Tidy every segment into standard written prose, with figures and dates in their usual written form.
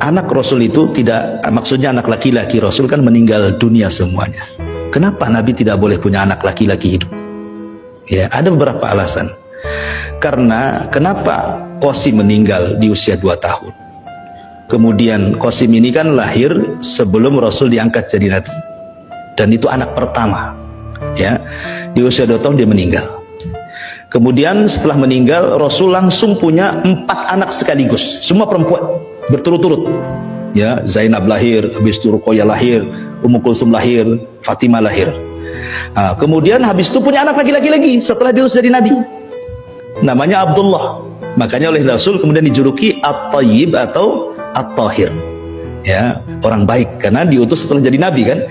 anak Rasul itu tidak, maksudnya anak laki-laki Rasul kan meninggal dunia semuanya. Kenapa Nabi tidak boleh punya anak laki-laki hidup? Ya, ada beberapa alasan. Karena kenapa Qasim meninggal di usia 2 tahun? Kemudian Qasim ini kan lahir sebelum Rasul diangkat jadi Nabi. Dan itu anak pertama. Ya, di usia 2 tahun dia meninggal. Kemudian setelah meninggal, Rasul langsung punya 4 anak sekaligus, semua perempuan berturut-turut. Ya, Zainab lahir, habis itu Ruqayyah lahir, Ummu Kulsum lahir, Fatimah lahir. Nah, kemudian habis itu punya anak laki-laki lagi setelah diutus jadi Nabi. Namanya Abdullah. Makanya oleh Rasul kemudian dijuluki At-Tayyib atau At-Tahir. Ya, orang baik karena diutus setelah jadi Nabi kan.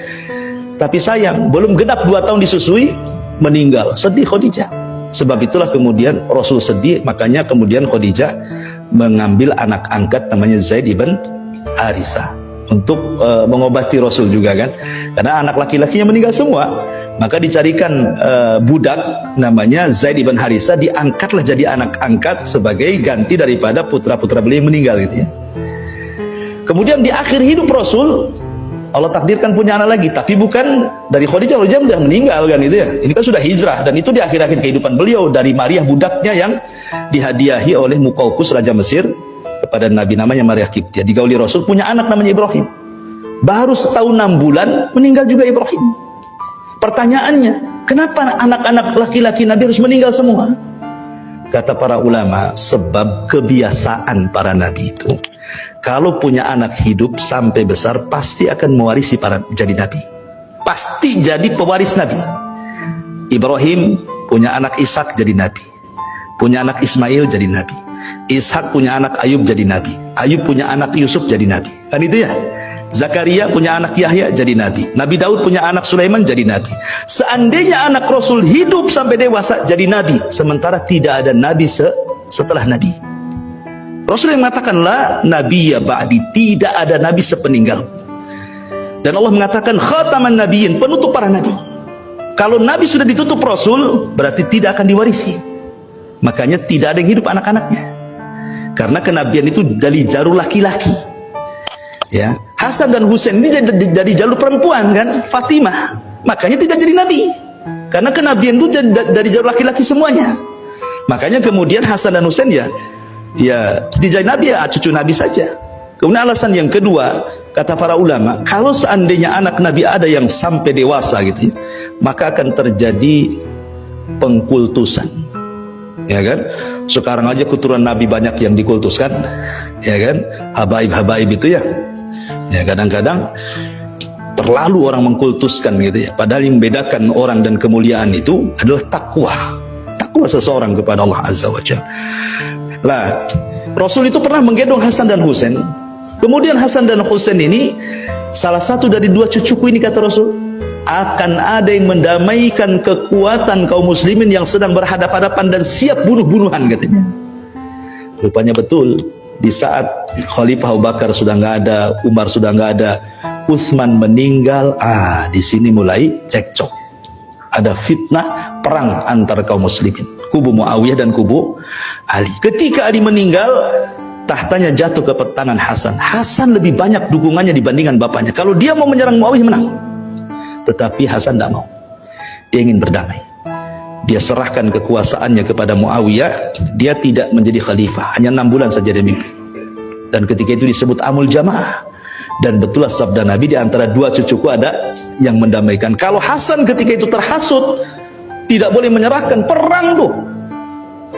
Tapi sayang, belum genap 2 tahun disusui, meninggal. Sedih Khadijah. Sebab itulah kemudian Rasul sedih, makanya kemudian Khadijah mengambil anak angkat namanya Zaid ibn Harithah untuk mengobati Rasul juga kan, karena anak laki-lakinya meninggal semua. Maka dicarikan budak namanya Zaid ibn Harithah, diangkatlah jadi anak angkat sebagai ganti daripada putra-putra beliau yang meninggal gitu ya. Kemudian di akhir hidup Rasul, Allah takdirkan punya anak lagi, tapi bukan dari Khadijah. Khadijah sudah meninggal kan itu ya. Ini kan sudah hijrah, dan itu di akhir-akhir kehidupan beliau, dari Maria budaknya yang dihadiahi oleh Muqawqis Raja Mesir kepada Nabi, namanya Maria Qibtiyah. Digauli Rasul, punya anak namanya Ibrahim. Baru setahun 6 bulan meninggal juga Ibrahim. Pertanyaannya, kenapa anak-anak laki-laki Nabi harus meninggal semua? Kata para ulama, sebab kebiasaan para Nabi itu, kalau punya anak hidup sampai besar pasti akan mewarisi para jadi Nabi. Pasti jadi pewaris Nabi. Ibrahim punya anak Ishak jadi Nabi. Punya anak Ismail jadi Nabi. Ishak punya anak Ayub jadi Nabi. Ayub punya anak Yusuf jadi Nabi. Kan itu ya. Zakaria punya anak Yahya jadi Nabi. Nabi Daud punya anak Sulaiman jadi Nabi. Seandainya anak Rasul hidup sampai dewasa jadi Nabi, sementara tidak ada Nabi setelah Nabi. Rasul yang mengatakan, la nabiyya ba'di, tidak ada Nabi sepeninggalku. Dan Allah mengatakan khataman nabiyyin, penutup para Nabi. Kalau Nabi sudah ditutup Rasul, berarti tidak akan diwarisi. Makanya tidak ada yang hidup anak-anaknya. Karena kenabian itu dari jalur laki-laki. Ya, Hasan dan Husain ini dari jalur perempuan kan, Fatimah. Makanya tidak jadi Nabi. Karena kenabian itu dari jalur laki-laki semuanya. Makanya kemudian Hasan dan Husain ya dijadi Nabi, ya cucu Nabi saja. Kemudian alasan yang kedua, kata para ulama, kalau seandainya anak Nabi ada yang sampai dewasa gitu ya, maka akan terjadi pengkultusan. Ya kan? Sekarang aja keturunan Nabi banyak yang dikultuskan, ya kan? Habaib-habaib itu ya. Ya, kadang-kadang terlalu orang mengkultuskan gitu ya. Padahal yang membedakan orang dan kemuliaan itu adalah takwa. Takwa seseorang kepada Allah Azza wa Jalla. Lah, Rasul itu pernah menggendong Hasan dan Husain. Kemudian Hasan dan Husain ini, salah satu dari 2 cucuku ini, kata Rasul, akan ada yang mendamaikan kekuatan kaum muslimin yang sedang berhadapan-hadapan dan siap bunuh-bunuhan katanya. Rupanya betul. Di saat Khalifah Abu Bakar sudah nggak ada, Umar sudah nggak ada, Utsman meninggal, di sini mulai cekcok. Ada fitnah perang antar kaum muslimin, kubu Muawiyah dan kubu Ali. Ketika Ali meninggal, tahtanya jatuh ke tangan Hasan. Hasan lebih banyak dukungannya dibandingkan bapaknya. Kalau dia mau menyerang Muawiyah, menang. Tetapi Hasan tidak mau. Dia ingin berdamai. Dia serahkan kekuasaannya kepada Muawiyah. Dia tidak menjadi khalifah, hanya 6 bulan saja dia mimpin. Dan ketika itu disebut Amul Jamaah. Dan betullah sabda Nabi, di antara 2 cucuku ada yang mendamaikan. Kalau Hasan ketika itu terhasut, tidak boleh menyerahkan, perang tuh,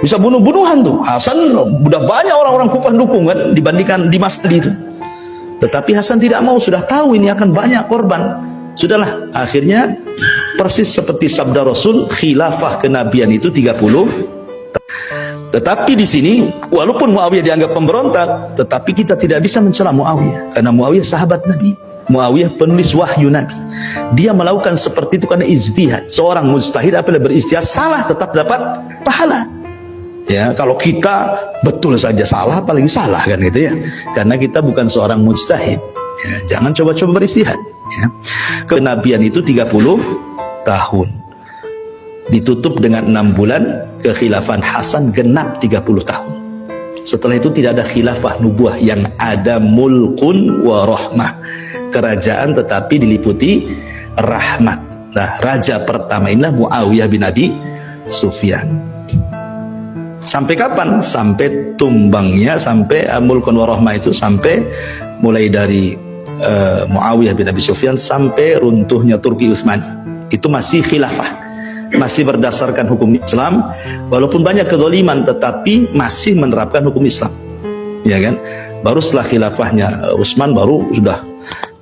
bisa bunuh-bunuhan tuh. Hasan udah banyak orang-orang Kufah dukung kan, dibandingkan di masa itu. Tetapi Hasan tidak mau, sudah tahu ini akan banyak korban. Sudahlah, akhirnya persis seperti sabda Rasul, khilafah kenabian itu 30. Tetapi di sini, walaupun Muawiyah dianggap pemberontak, tetapi kita tidak bisa mencela Muawiyah, karena Muawiyah sahabat Nabi. Muawiyah penulis wahyu Nabi. Dia melakukan seperti itu karena ijtihad. Seorang mujtahid apabila berijtihad salah tetap dapat pahala. Ya, kalau kita betul saja salah, paling salah kan gitu ya. Karena kita bukan seorang mujtahid. Ya, jangan coba-coba berijtihad. Ya. Kenabian itu 30 tahun. Ditutup dengan 6 bulan, kekhilafan Hasan genap 30 tahun. Setelah itu tidak ada khilafah nubuah, yang ada mulkun wa rahmah, kerajaan tetapi diliputi rahmat. Nah, raja pertama inilah Muawiyah bin Abi Sufyan. Sampai kapan? Sampai tumbangnya, sampai mulkun wa rahmah itu, sampai mulai dari Muawiyah bin Abi Sufyan sampai runtuhnya Turki Utsmani. Itu masih khilafah, masih berdasarkan hukum Islam, walaupun banyak kezaliman tetapi masih menerapkan hukum Islam, ya kan? Baru setelah khilafahnya Utsman, baru sudah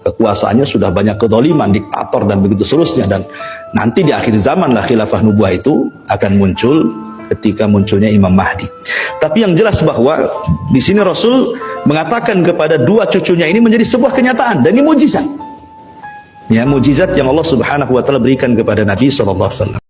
kekuasaannya sudah banyak kezaliman, diktator dan begitu seterusnya, dan nanti di akhir zaman lah khilafah nubuah itu akan muncul ketika munculnya Imam Mahdi. Tapi yang jelas bahwa di sini Rasul mengatakan kepada dua cucunya ini menjadi sebuah kenyataan, dan ini mujizat. Ya, mujizat yang Allah Subhanahu wa taala berikan kepada Nabi sallallahu alaihi wasallam.